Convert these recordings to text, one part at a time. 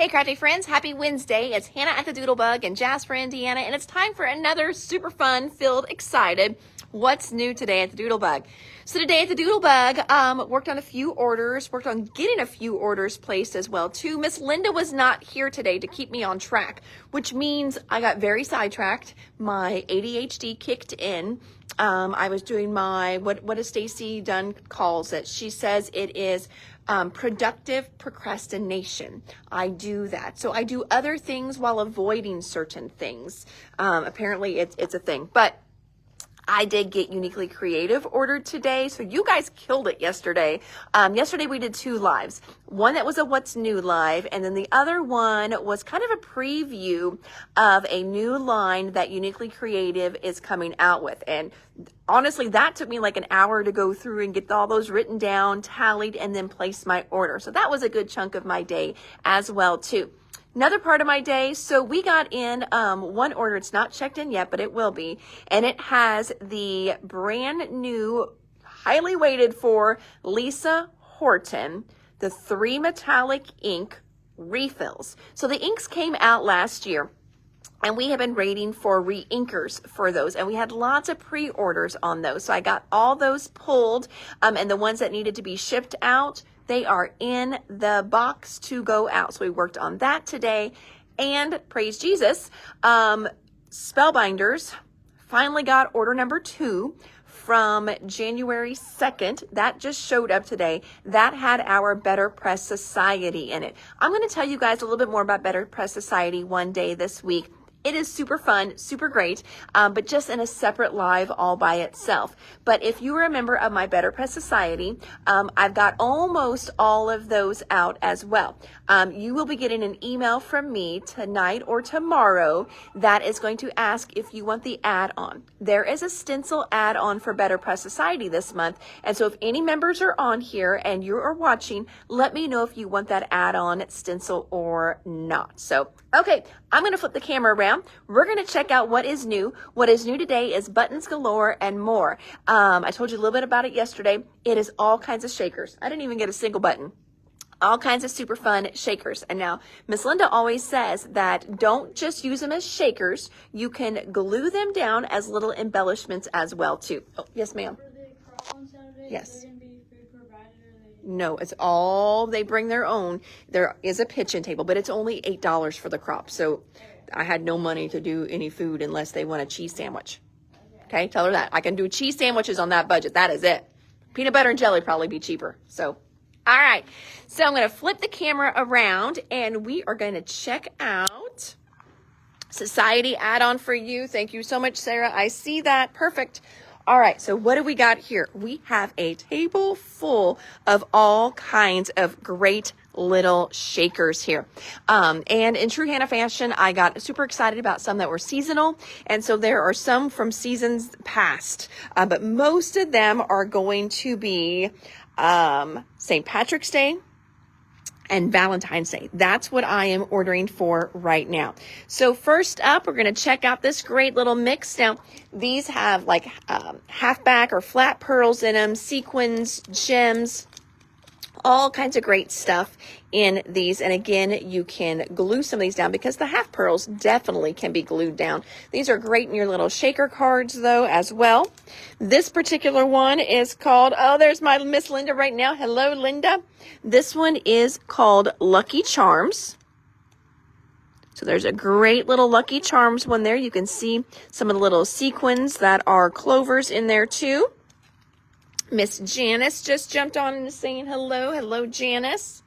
Hey crafty friends, happy Wednesday. It's Hannah at the Doodlebug in Jasper, Indiana, and it's time for another super fun, filled, excited What's New Today at the Doodlebug. So today at the Doodlebug, worked on a few orders, worked on getting a few orders placed as well too. Miss Linda was not here today to keep me on track, which means I got very sidetracked. My ADHD kicked in. I was doing my, what does Stacy Dunn calls it? She says it is productive procrastination. I do that. So I do other things while avoiding certain things. Apparently it's a thing, but I did get Uniquely Creative ordered today. So you guys killed it yesterday. Yesterday we did 2 lives. One that was a What's New live, and then the other one was kind of a preview of a new line that Uniquely Creative is coming out with. And honestly, that took me like an hour to go through and get all those written down, tallied, and then place my order. So that was a good chunk of my day as well too. Another part of my day, so we got in one order. It's not checked in yet, but it will be. And it has the brand new, highly waited for Lisa Horton, the 3 metallic ink refills. So the inks came out last year, and we have been waiting for re-inkers for those. And we had lots of pre-orders on those. So I got all those pulled, and the ones that needed to be shipped out, they are in the box to go out. So we worked on that today. And praise Jesus, Spellbinders finally got order number 2 from January 2nd. That just showed up today. That had our Better Press Society in it. I'm going to tell you guys a little bit more about Better Press Society one day this week. It is super fun, super great, but just in a separate live all by itself. But if you are a member of my Better Press Society, I've got almost all of those out as well. You will be getting an email from me tonight or tomorrow that is going to ask if you want the add-on. There is a stencil add-on for Better Press Society this month. And so if any members are on here and you are watching, let me know if you want that add-on stencil or not. So, okay, I'm going to flip the camera around. We're going to check out what is new. What is new today is buttons galore and more. I told you a little bit about it yesterday. It is all kinds of shakers. I didn't even get a single button. All kinds of super fun shakers. And now, Miss Linda always says that don't just use them as shakers. You can glue them down as little embellishments as well, too. Oh, yes, ma'am. For the crop on Saturday, yes. Going to be food provided, or No, it's all, they bring their own. There is a kitchen table, but it's only $8 for the crop. So I had no money to do any food unless they want a cheese sandwich. Okay, tell her that. I can do cheese sandwiches on that budget. That is it. Peanut butter and jelly probably be cheaper. So, all right. So I'm going to flip the camera around and we are going to check out Society add-on for you. Thank you so much, Sarah. I see that. Perfect. All right, so what do we got here? We have a table full of all kinds of great little shakers here. And in true Hannah fashion, I got super excited about some that were seasonal. And so there are some from seasons past, but most of them are going to be St. Patrick's Day and Valentine's Day. That's what I am ordering for right now. So first up, we're going to check out this great little mix. Now, these have like halfback or flat pearls in them, sequins, gems, all kinds of great stuff in these. And again, you can glue some of these down because the half pearls definitely can be glued down. These are great in your little shaker cards though as well. This particular one is called, oh, there's my Miss Linda right now. Hello, Linda. This one is called Lucky Charms. So there's a great little Lucky Charms one there. You can see some of the little sequins that are clovers in there too. Miss Janice just jumped on and is saying hello. Hello, Janice.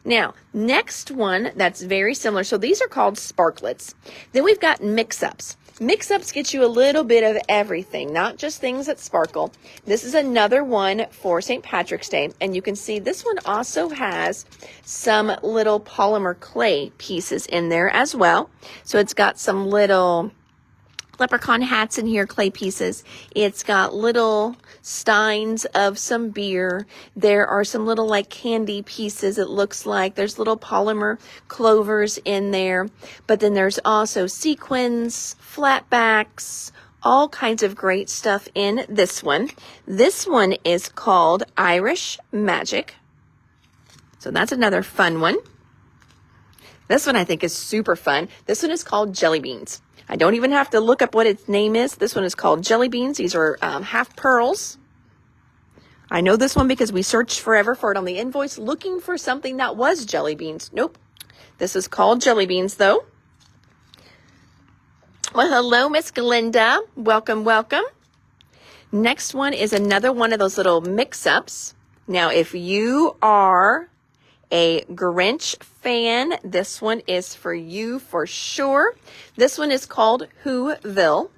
Now, next one that's very similar. So these are called sparklets. Then we've got mix-ups. Mix-ups get you a little bit of everything, not just things that sparkle. This is another one for St. Patrick's Day. And you can see this one also has some little polymer clay pieces in there as well. So it's got some little leprechaun hats in here, clay pieces. It's got little steins of some beer. There are some little like candy pieces, it looks like. There's little polymer clovers in there. But then there's also sequins, flatbacks, all kinds of great stuff in this one. This one is called Irish Magic. So that's another fun one. This one I think is super fun. This one is called Jelly Beans. I don't even have to look up what its name is. This one is called Jelly Beans. These are half pearls. I know this one because we searched forever for it on the invoice looking for something that was jelly beans. Nope. This is called Jelly Beans though. Well, hello, Miss Glinda. Welcome, welcome. Next one is another one of those little mix-ups. Now, if you are a Grinch fan, this one is for you for sure. This one is called Whoville.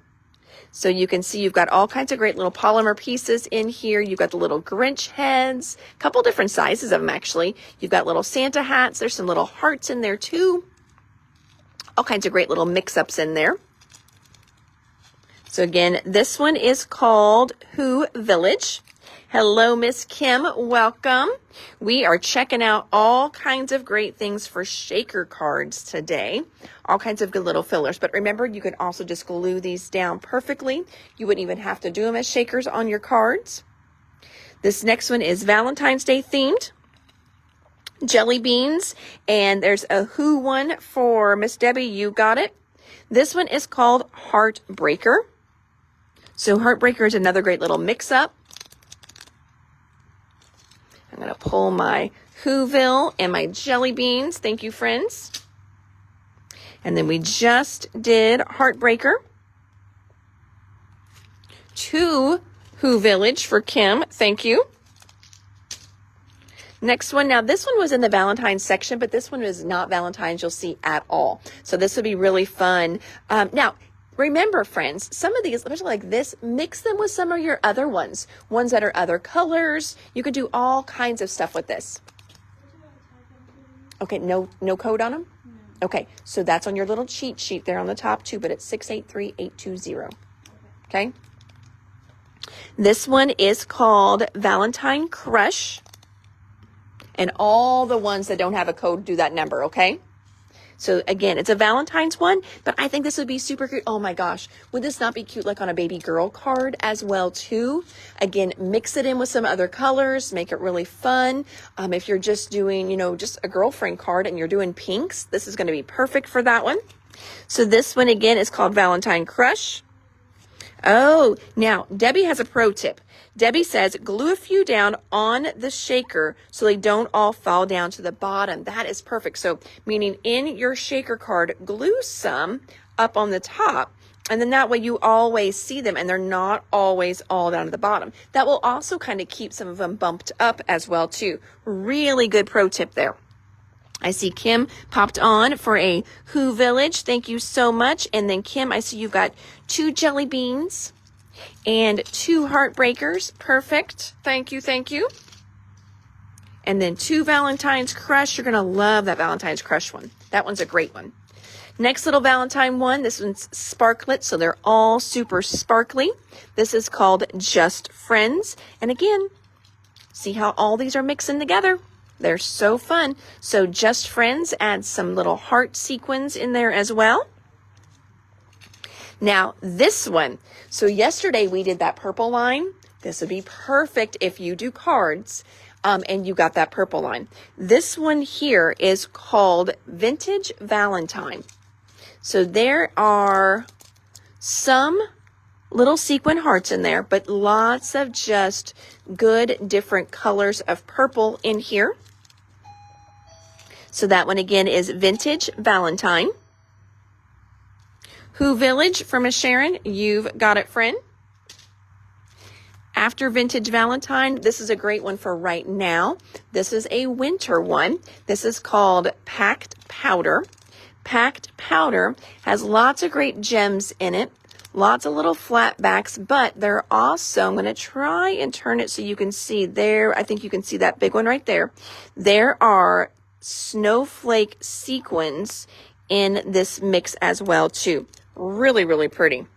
So you can see you've got all kinds of great little polymer pieces in here. You've got the little Grinch heads, a couple different sizes of them actually. You've got little Santa hats. There's some little hearts in there too. All kinds of great little mix-ups in there. So again, this one is called Who Village. Hello, Miss Kim. Welcome. We are checking out all kinds of great things for shaker cards today. All kinds of good little fillers. But remember, you can also just glue these down perfectly. You wouldn't even have to do them as shakers on your cards. This next one is Valentine's Day themed. Jelly beans. And there's a Who one for Miss Debbie. You got it. This one is called Heartbreaker. So Heartbreaker is another great little mix-up. I'm going to pull my Whoville and my jelly beans. Thank you, friends. And then we just did Heartbreaker. 2 Who Village for Kim. Thank you. Next one. Now, this one was in the Valentine's section, but this one is not Valentine's you'll see at all. So this would be really fun. Now, remember, friends, some of these, especially like this, mix them with some of your other ones that are other colors. You could do all kinds of stuff with this. Okay, no code on them? No. Okay, so that's on your little cheat sheet there on the top too, but it's 683820. Okay. This one is called Valentine Crush. And all the ones that don't have a code do that number, okay? So again, it's a Valentine's one, but I think this would be super cute. Oh my gosh, would this not be cute like on a baby girl card as well too? Again, mix it in with some other colors, make it really fun. If you're just doing, just a girlfriend card and you're doing pinks, this is going to be perfect for that one. So this one again is called Valentine Crush. Oh, now Debbie has a pro tip. Debbie says glue a few down on the shaker so they don't all fall down to the bottom. That is perfect. So meaning in your shaker card, glue some up on the top. And then that way you always see them and they're not always all down to the bottom. That will also kind of keep some of them bumped up as well too. Really good pro tip there. I see Kim popped on for a Who Village. Thank you so much. And then Kim, I see you've got 2 jelly beans and 2 heartbreakers. Perfect. Thank you. Thank you. And then 2 Valentine's Crush. You're going to love that Valentine's Crush one. That one's a great one. Next little Valentine one. This one's sparklet. So they're all super sparkly. This is called Just Friends. And again, see how all these are mixing together. They're so fun. So Just Friends adds some little heart sequins in there as well. Now this one. So yesterday we did that purple line. This would be perfect if you do cards and you got that purple line. This one here is called Vintage Valentine. So there are some little sequin hearts in there, but lots of just good different colors of purple in here. So that one again is Vintage Valentine. Who Village for Miss Sharon. You've got it, friend. After Vintage Valentine, this is a great one for right now. This is a winter one. This is called Packed Powder. Packed Powder has lots of great gems in it. Lots of little flat backs, but they're also, I'm going to try and turn it so you can see there. I think you can see that big one right there. There are snowflake sequins in this mix as well too. Really, really pretty.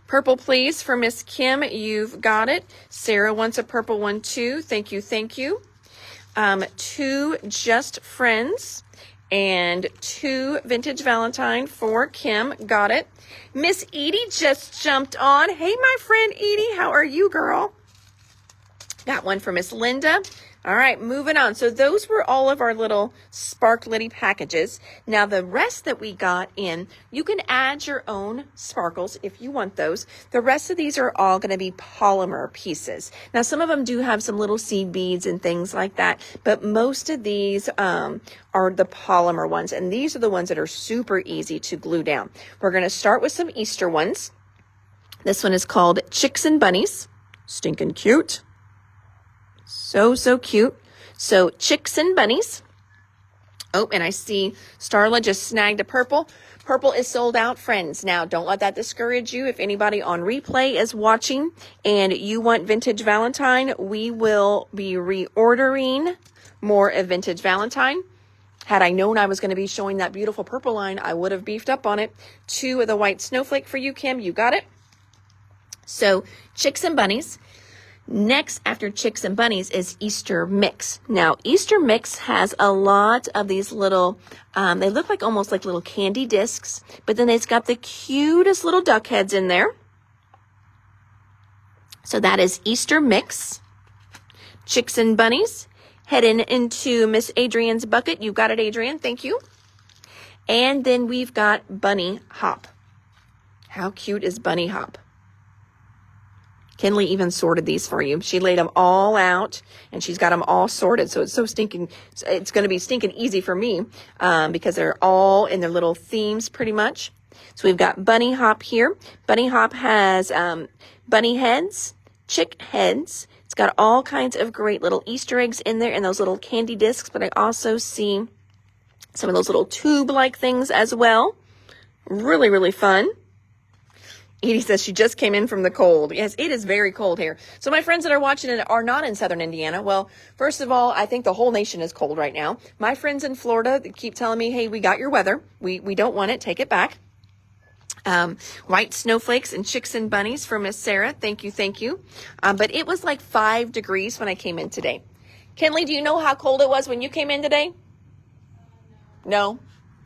Purple, please, for Miss Kim. You've got it. Sarah wants a purple one too. Thank you, thank you. 2 Just Friends and 2 Vintage Valentine for Kim. Got it. Miss Edie just jumped on. Hey, my friend Edie, how are you, girl? Got one for Miss Linda. All right, moving on. So those were all of our little sparkletty packages. Now the rest that we got in, you can add your own sparkles if you want those. The rest of these are all going to be polymer pieces. Now some of them do have some little seed beads and things like that, but most of these are the polymer ones, and these are the ones that are super easy to glue down. We're going to start with some Easter ones. This one is called Chicks and Bunnies. Stinking cute. So cute. So Chicks and Bunnies. Oh, and I see Starla just snagged a purple. Purple is sold out, friends. Now, don't let that discourage you. If anybody on replay is watching and you want Vintage Valentine, we will be reordering more of Vintage Valentine. Had I known I was going to be showing that beautiful purple line, I would have beefed up on it. 2 of the white snowflake for you, Kim. You got it. So Chicks and Bunnies. Next, after Chicks and Bunnies, is Easter Mix. Now, Easter Mix has a lot of these little, they look like almost like little candy discs, but then it's got the cutest little duck heads in there. So that is Easter Mix. Chicks and Bunnies. Heading into Miss Adrian's bucket. You got it, Adrian. Thank you. And then we've got Bunny Hop. How cute is Bunny Hop? Kinley even sorted these for you. She laid them all out, and she's got them all sorted. So it's it's going to be stinking easy for me because they're all in their little themes pretty much. So we've got Bunny Hop here. Bunny Hop has bunny heads, chick heads. It's got all kinds of great little Easter eggs in there and those little candy discs, but I also see some of those little tube-like things as well. Really, really fun. Edie says she just came in from the cold. Yes, it is very cold here. So my friends that are watching it are not in southern Indiana. Well, first of all, I think the whole nation is cold right now. My friends in Florida keep telling me, hey, we got your weather. We don't want it. Take it back. White snowflakes and Chicks and Bunnies for Miss Sarah. Thank you, thank you. But it was like 5 degrees when I came in today. Kenley, do you know how cold it was when you came in today? No?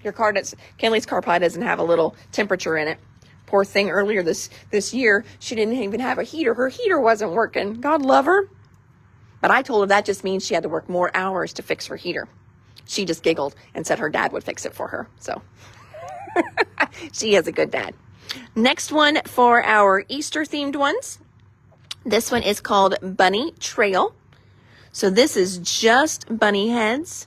Your car Kenley's car probably doesn't have a little temperature in it. Poor thing, earlier this year, she didn't even have a heater. Her heater wasn't working. God love her. But I told her that just means she had to work more hours to fix her heater. She just giggled and said her dad would fix it for her. So she is a good dad. Next one for our Easter themed ones. This one is called Bunny Trail. So this is just bunny heads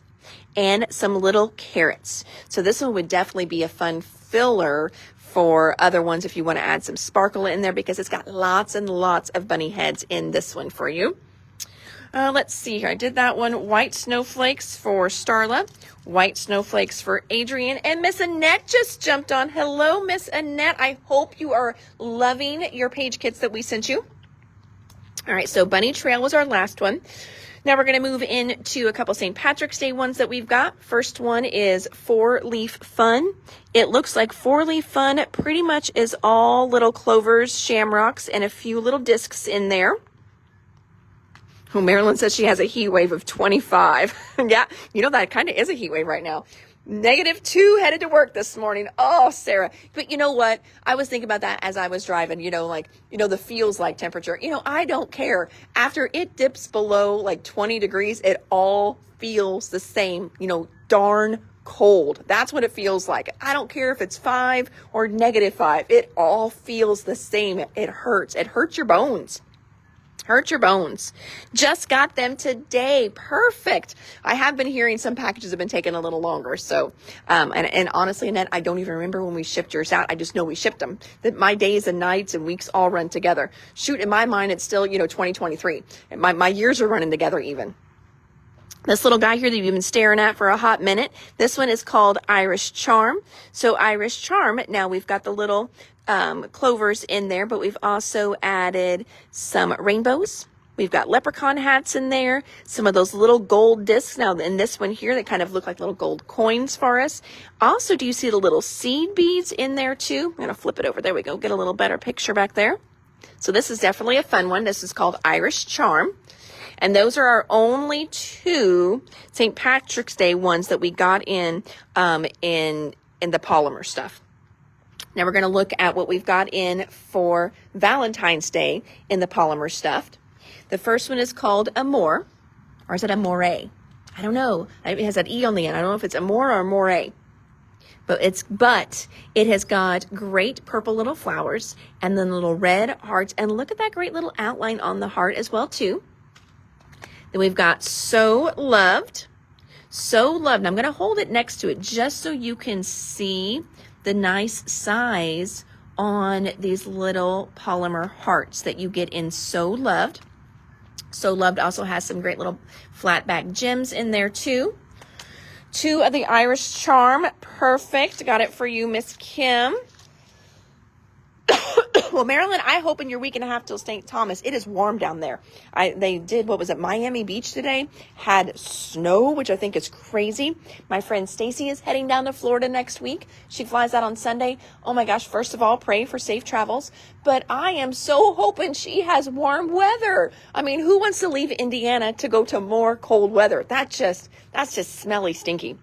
and some little carrots. So this one would definitely be a fun filler for other ones if you want to add some sparkle in there, because it's got lots and lots of bunny heads in this one for you. Let's see here. I did that one. White snowflakes for Starla. White snowflakes for Adrian. And Miss Annette just jumped on. Hello, Miss Annette. I hope you are loving your page kits that we sent you. All right, so Bunny Trail was our last one. Now we're going to move into a couple St. Patrick's Day ones that we've got. First one is 4-Leaf Fun. It looks like 4-Leaf Fun pretty much is all little clovers, shamrocks, and a few little discs in there. Oh, Marilyn says she has a heat wave of 25. Yeah, you know that kind of is a heat wave right now. -2 headed to work this morning. Oh, Sarah. But you know what? I was thinking about that as I was driving, the feels like temperature. I don't care. After it dips below like 20 degrees, it all feels the same, darn cold. That's what it feels like. I don't care if it's 5 or -5. It all feels the same. It hurts. It hurts your bones. Hurt your bones. Just got them today. Perfect. I have been hearing some packages have been taking a little longer. So, and honestly, Annette, I don't even remember when we shipped yours out. I just know we shipped them. That my days and nights and weeks all run together. Shoot, in my mind, it's still, 2023. My years are running together even. This little guy here that you've been staring at for a hot minute. This one is called Irish Charm. So Irish Charm, now we've got the little clovers in there, but we've also added some rainbows. We've got leprechaun hats in there, some of those little gold discs. Now in this one here, they kind of look like little gold coins for us. Also, do you see the little seed beads in there too? I'm going to flip it over. There we go. Get a little better picture back there. So this is definitely a fun one. This is called Irish Charm. And those are our only 2 St. Patrick's Day ones that we got in the polymer stuff. Now we're going to look at what we've got in for Valentine's Day in the polymer stuff. The first one is called Amore, Or is it amore? I don't know. It has that E on the end. I don't know if it's amore or amore. But it has got great purple little flowers and then little red hearts. And look at that great little outline on the heart as well, too. Then we've got So Loved. So Loved. And I'm going to hold it next to it just so you can see the nice size on these little polymer hearts that you get in So Loved. So Loved also has some great little flat back gems in there too. 2 of the Irish Charm. Perfect. Got it for you, Miss Kim. Well, Marilyn, I hope in your week and a half till St. Thomas, it is warm down there. They did, what was it, Miami Beach today? Had snow, which I think is crazy. My friend Stacy is heading down to Florida next week. She flies out on Sunday. Oh my gosh, first of all, pray for safe travels. But I am so hoping she has warm weather. I mean, who wants to leave Indiana to go to more cold weather? That's just smelly, stinky.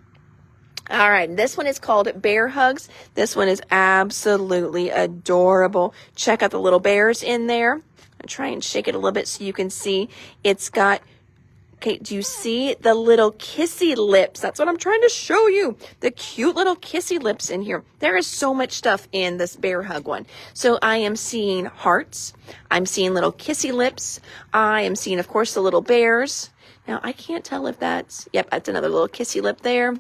All right, this one is called Bear Hugs. This one is absolutely adorable. Check out the little bears in there. I'll try and shake it a little bit so you can see. It's got, okay, do you see the little kissy lips? That's what I'm trying to show you. The cute little kissy lips in here. There is so much stuff in this Bear Hug one. So I am seeing hearts. I'm seeing little kissy lips. I am seeing, of course, the little bears. Now, I can't tell if that's, yep, that's another little kissy lip there.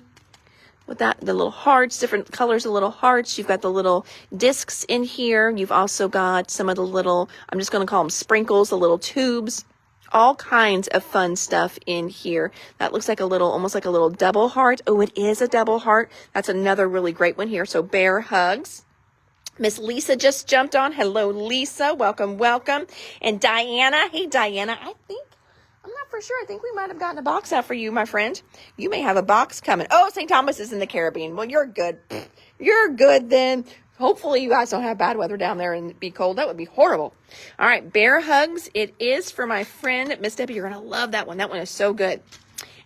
With that, the little hearts, different colors of little hearts. You've got the little discs in here. You've also got some of the little, I'm just going to call them sprinkles, the little tubes. All kinds of fun stuff in here. That looks like a little, almost like a little double heart. Oh, it is a double heart. That's another really great one here. So Bear Hugs. Miss Lisa just jumped on. Hello, Lisa. Welcome, welcome. And Diana. Hey, Diana. I'm not for sure. I think we might have gotten a box out for you, my friend. You may have a box coming. Oh, St. Thomas is in the Caribbean. Well, you're good. You're good then. Hopefully you guys don't have bad weather down there and be cold. That would be horrible. All right, Bear Hugs. It is for my friend, Miss Debbie. You're going to love that one. That one is so good.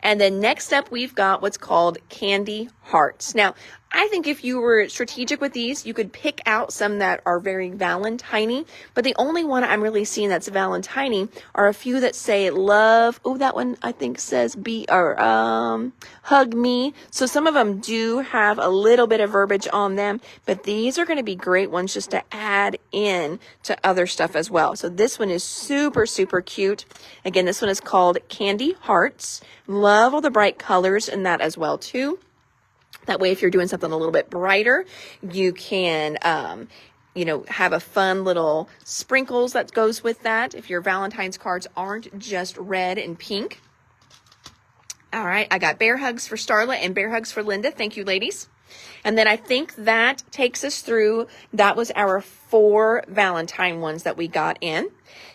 And then next up, we've got what's called Candy Hearts. Now, I think if you were strategic with these, you could pick out some that are very Valentine-y, but the only one I'm really seeing that's Valentine-y are a few that say love. Oh, that one I think says hug me. So some of them do have a little bit of verbiage on them, but these are going to be great ones just to add in to other stuff as well. So this one is super, super cute. Again, this one is called Candy Hearts. Love all the bright colors in that as well too. That way, if you're doing something a little bit brighter, you can, have a fun little sprinkles that goes with that. If your Valentine's cards aren't just red and pink. All right, I got Bear Hugs for Starla and Bear Hugs for Linda. Thank you, ladies. And then I think that takes us through, that was our 4 Valentine ones that we got in.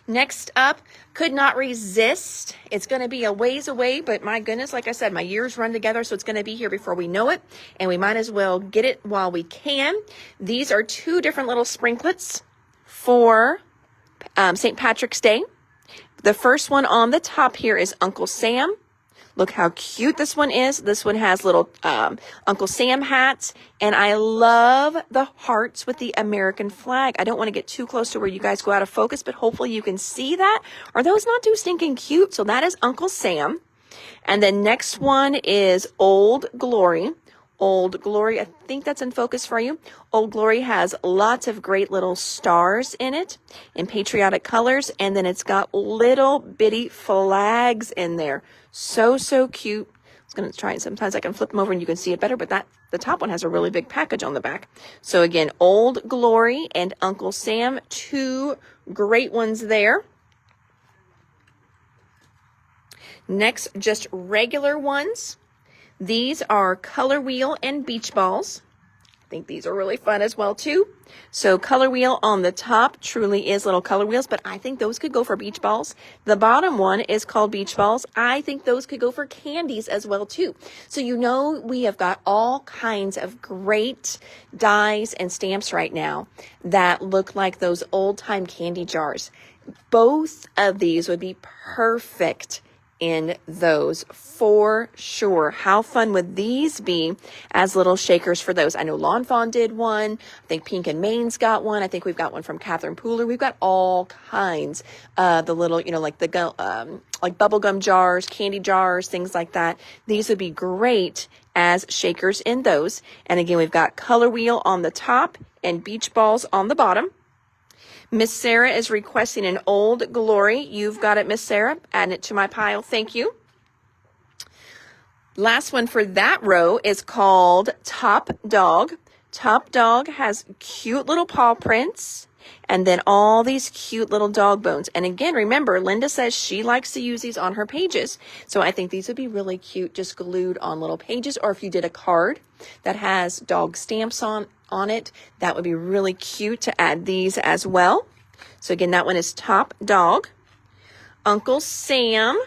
Next up, could not resist. It's going to be a ways away, but my goodness, like I said, my years run together, so it's going to be here before we know it, and we might as well get it while we can. These are 2 different little sprinklets for St. Patrick's Day. The first one on the top here is Uncle Sam. Look how cute this one is. This one has little Uncle Sam hats. And I love the hearts with the American flag. I don't want to get too close to where you guys go out of focus, but hopefully you can see that. Are those not too stinking cute? So that is Uncle Sam. And then next one is Old Glory. Old Glory, I think that's in focus for you. Old Glory has lots of great little stars in it in patriotic colors. And then it's got little bitty flags in there. So, so cute. I was going to try it. Sometimes I can flip them over and you can see it better, but the top one has a really big package on the back. So again, Old Glory and Uncle Sam, 2 great ones there. Next, just regular ones. These are Color Wheel and Beach Balls. I think these are really fun as well too. So Color Wheel on the top truly is little color wheels, but I think those could go for beach balls. The bottom one is called Beach Balls. I think those could go for candies as well too. So we have got all kinds of great dies and stamps right now that look like those old time candy jars. Both of these would be perfect in those for sure. How fun would these be as little shakers for those? I know Lawn Fawn did one. I think Pink and Maine's got one. I think we've got one from Catherine Pooler. We've got all kinds of the little, like like bubblegum jars, candy jars, things like that. These would be great as shakers in those. And again, we've got Color Wheel on the top and beach balls on the bottom. Miss Sarah is requesting an old Galore. You've got it, Miss Sarah. Adding it to my pile. Thank you. Last one for that row is called Top Dog. Top Dog has cute little paw prints and then all these cute little dog bones. And again, remember, Linda says she likes to use these on her pages. So I think these would be really cute, just glued on little pages. Or if you did a card that has dog stamps on it, that would be really cute to add these as well. So again, that one is Top Dog. Uncle Sam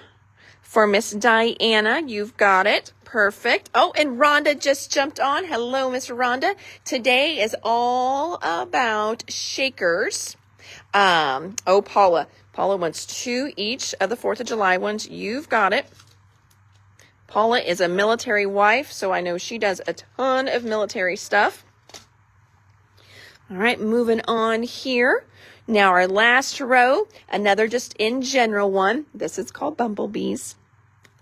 for Miss Diana. You've got it. Perfect. Oh, and Rhonda just jumped on. Hello, Miss Rhonda. Today is all about shakers. Paula. Paula wants 2 each of the 4th of July ones. You've got it. Paula is a military wife, so I know she does a ton of military stuff. All right, moving on here. Now our last row, another just in general one. This is called Bumblebees.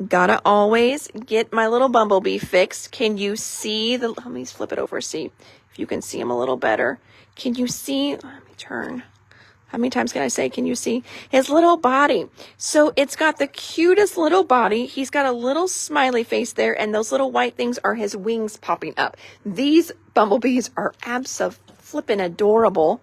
Gotta always get my little bumblebee fixed. Can you see let me flip it over, see if you can see him a little better. Can you see, let me turn. How many times can I say, can you see his little body? So it's got the cutest little body. He's got a little smiley face there, and those little white things are his wings popping up. These bumblebees are flippin' adorable.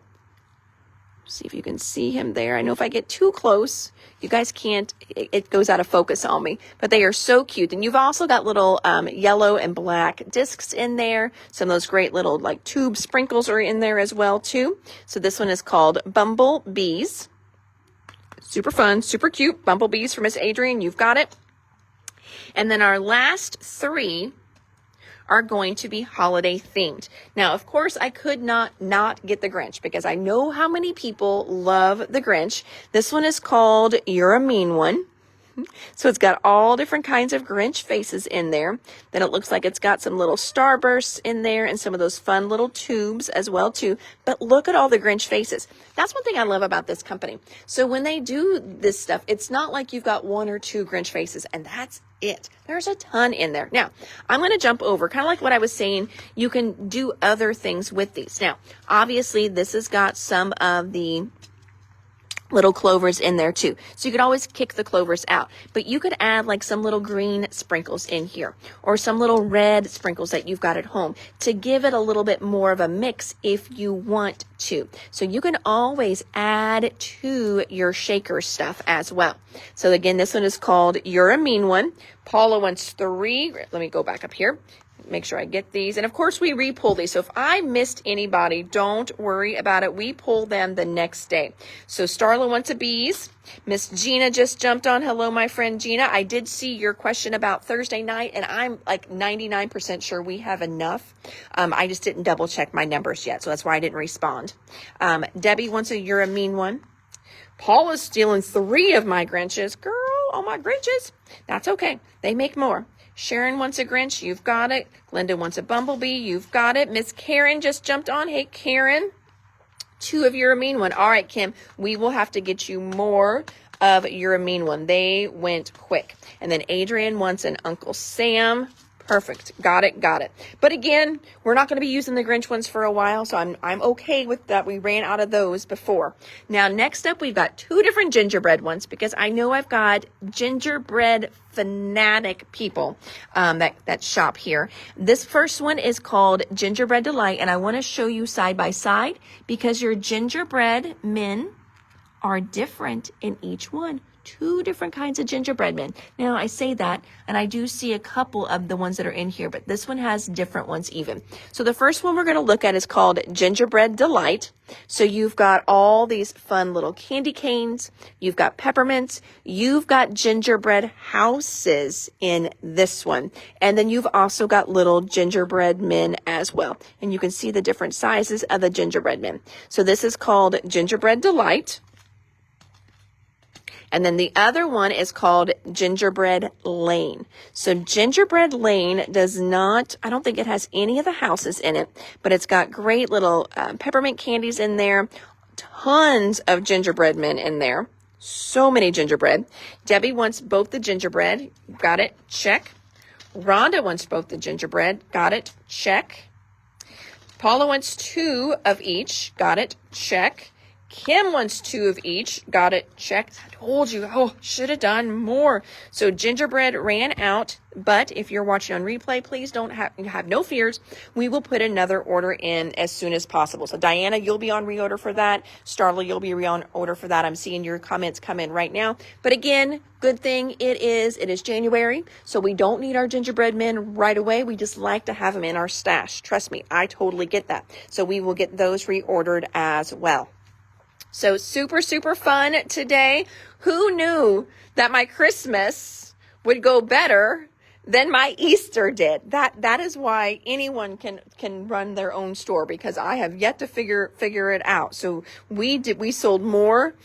See if you can see him there. I know if I get too close, you guys can't, it goes out of focus on me, but they are so cute. And you've also got little yellow and black discs in there. Some of those great little like tube sprinkles are in there as well too. So this one is called Bumblebees. Super fun, super cute. Bumblebees for Miss Adrienne. You've got it. And then our last 3 are going to be holiday themed. Now, of course, I could not get the Grinch because I know how many people love the Grinch. This one is called You're a Mean One. So it's got all different kinds of Grinch faces in there. Then it looks like it's got some little starbursts in there and some of those fun little tubes as well too. But look at all the Grinch faces. That's one thing I love about this company. So when they do this stuff, it's not like you've got 1 or 2 Grinch faces and that's it. There's a ton in there. Now, I'm going to jump over, kind of like what I was saying. You can do other things with these. Now, obviously, this has got some of the little clovers in there too. So you could always kick the clovers out, but you could add like some little green sprinkles in here or some little red sprinkles that you've got at home to give it a little bit more of a mix if you want to. So you can always add to your shaker stuff as well. So again, this one is called You're a Mean One. Paula wants 3. Let me go back up here. Make sure I get these. And of course we re-pull these. So if I missed anybody, don't worry about it. We pull them the next day. So Starla wants a bees. Miss Gina just jumped on. Hello, my friend Gina. I did see your question about Thursday night, and I'm like 99% sure we have enough. I just didn't double check my numbers yet, so that's why I didn't respond. Debbie wants a You're a Mean One. Paula's stealing 3 of my Grinches. Girl, all my Grinches. That's okay. They make more. Sharon wants a Grinch. You've got it. Glenda wants a Bumblebee. You've got it. Miss Karen just jumped on. Hey, Karen. 2 of You're a Mean One. All right, Kim. We will have to get you more of You're a Mean One. They went quick. And then Adrian wants an Uncle Sam. Perfect. Got it. Got it. But again, we're not going to be using the Grinch ones for a while, so I'm okay with that. We ran out of those before. Now, next up, we've got 2 different gingerbread ones because I know I've got gingerbread fanatic people that shop here. This first one is called Gingerbread Delight, and I want to show you side by side because your gingerbread men are different in each one. 2 different kinds of gingerbread men. Now, I say that, and I do see a couple of the ones that are in here, but this one has different ones even. So the first one we're going to look at is called Gingerbread Delight. So you've got all these fun little candy canes. You've got peppermints. You've got gingerbread houses in this one. And then you've also got little gingerbread men as well. And you can see the different sizes of the gingerbread men. So this is called Gingerbread Delight. And then the other one is called Gingerbread Lane. So Gingerbread Lane does not, I don't think it has any of the houses in it, but it's got great little peppermint candies in there, tons of gingerbread men in there. So many gingerbread. Debbie wants both the gingerbread. Got it. Check. Rhonda wants both the gingerbread. Got it. Check. Paula wants 2 of each. Got it. Check. Kim wants 2 of each. Got it. Check. I told you. Oh, should have done more. So gingerbread ran out. But if you're watching on replay, please don't have no fears. We will put another order in as soon as possible. So Diana, you'll be on reorder for that. Starla, you'll be on order for that. I'm seeing your comments come in right now. But again, good thing it is January. So we don't need our gingerbread men right away. We just like to have them in our stash. Trust me, I totally get that. So we will get those reordered as well. So super, super fun today. Who knew that my Christmas would go better than my Easter did? That is why anyone can run their own store, because I have yet to figure it out. So we sold more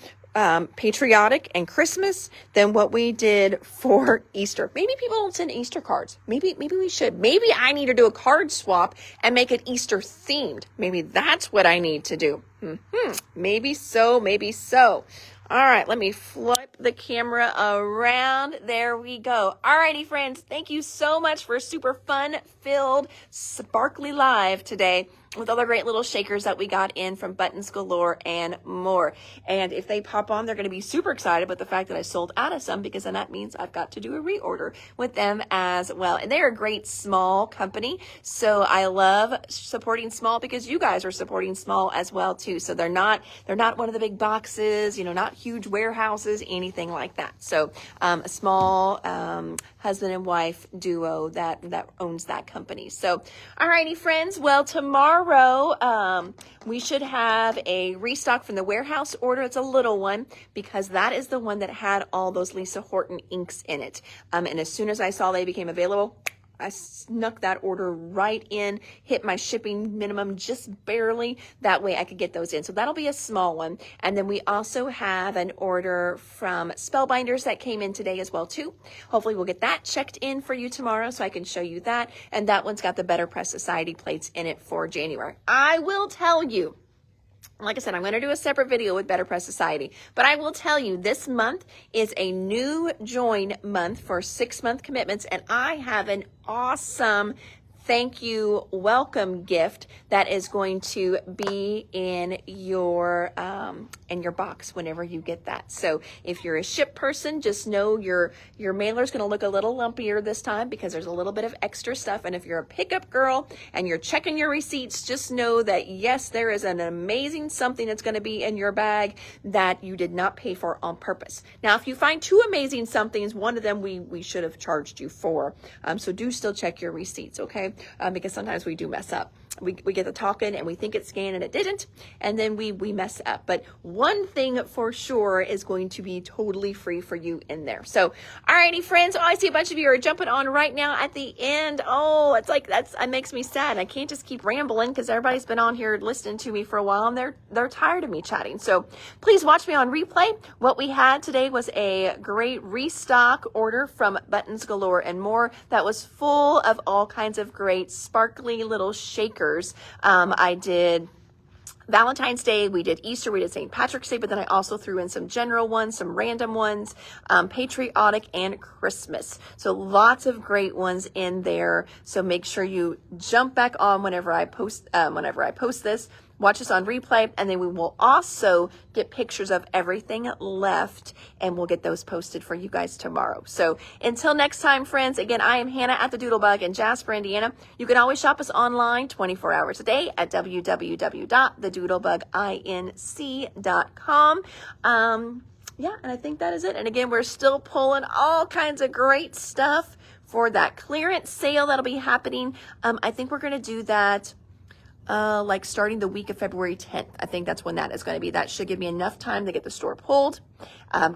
patriotic and Christmas than what we did for Easter. Maybe people don't send Easter cards. Maybe we should. Maybe I need to do a card swap and make it Easter themed. Maybe that's what I need to do. Maybe so. All right, let me flip the camera around. There we go. All righty, friends. Thank you so much for a super fun-filled, sparkly live today with all the great little shakers that we got in from Buttons Galore and more. And if they pop on, they're going to be super excited about the fact that I sold out of some, because then that means I've got to do a reorder with them as well. And they're a great small company. So I love supporting small, because you guys are supporting small as well too. So they're not one of the big boxes, not huge warehouses, anything like that. So a small husband and wife duo that owns that company. So alrighty, friends. Well, tomorrow we should have a restock from the warehouse order. It's a little one, because that is the one that had all those Lisa Horton inks in it. And as soon as I saw they became available, I snuck that order right in, hit my shipping minimum just barely. That way I could get those in. So that'll be a small one. And then we also have an order from Spellbinders that came in today as well too. Hopefully we'll get that checked in for you tomorrow so I can show you that. And that one's got the Better Press Society plates in it for January. I will tell you, like I said, I'm going to do a separate video with Better Press Society, but I will tell you this month is a new join month for 6-month commitments, and I have an awesome thank you welcome gift that is going to be in your box whenever you get that. So if you're a ship person, just know your mailer is going to look a little lumpier this time, because there's a little bit of extra stuff. And if you're a pickup girl and you're checking your receipts, just know that yes, there is an amazing something that's going to be in your bag that you did not pay for on purpose. Now, if you find 2 amazing somethings, one of them we should have charged you for. So do still check your receipts, okay? Because sometimes we do mess up. We get the talking and we think it's scanned and it didn't, and then we mess up. But one thing for sure is going to be totally free for you in there. So, alrighty, friends. Oh, I see a bunch of you are jumping on right now at the end. Oh, it's like that makes me sad. I can't just keep rambling, because everybody's been on here listening to me for a while, and they're tired of me chatting. So please watch me on replay. What we had today was a great restock order from Buttons Galore and more that was full of all kinds of great sparkly little shakers. I did Valentine's Day, we did Easter, we did St. Patrick's Day, but then I also threw in some general ones, some random ones, patriotic and Christmas. So lots of great ones in there. So make sure you jump back on whenever I post this. Watch us on replay, and then we will also get pictures of everything left, and we'll get those posted for you guys tomorrow. So until next time, friends, again, I am Hannah at the Doodlebug in Jasper, Indiana. You can always shop us online 24 hours a day at www.thedoodlebuginc.com. Yeah, and I think that is it. And again, we're still pulling all kinds of great stuff for that clearance sale that'll be happening. I think we're going to do that like starting the week of February 10th. I think that's when that is going to be. That should give me enough time to get the store pulled,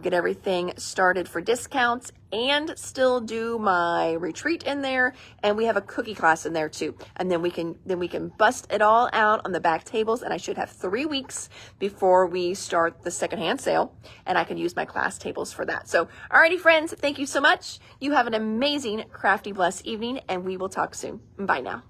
get everything started for discounts, and still do my retreat in there. And we have a cookie class in there too. And then we can bust it all out on the back tables. And I should have 3 weeks before we start the secondhand sale, and I can use my class tables for that. So, alrighty, friends, thank you so much. You have an amazing, crafty, blessed evening, and we will talk soon. Bye now.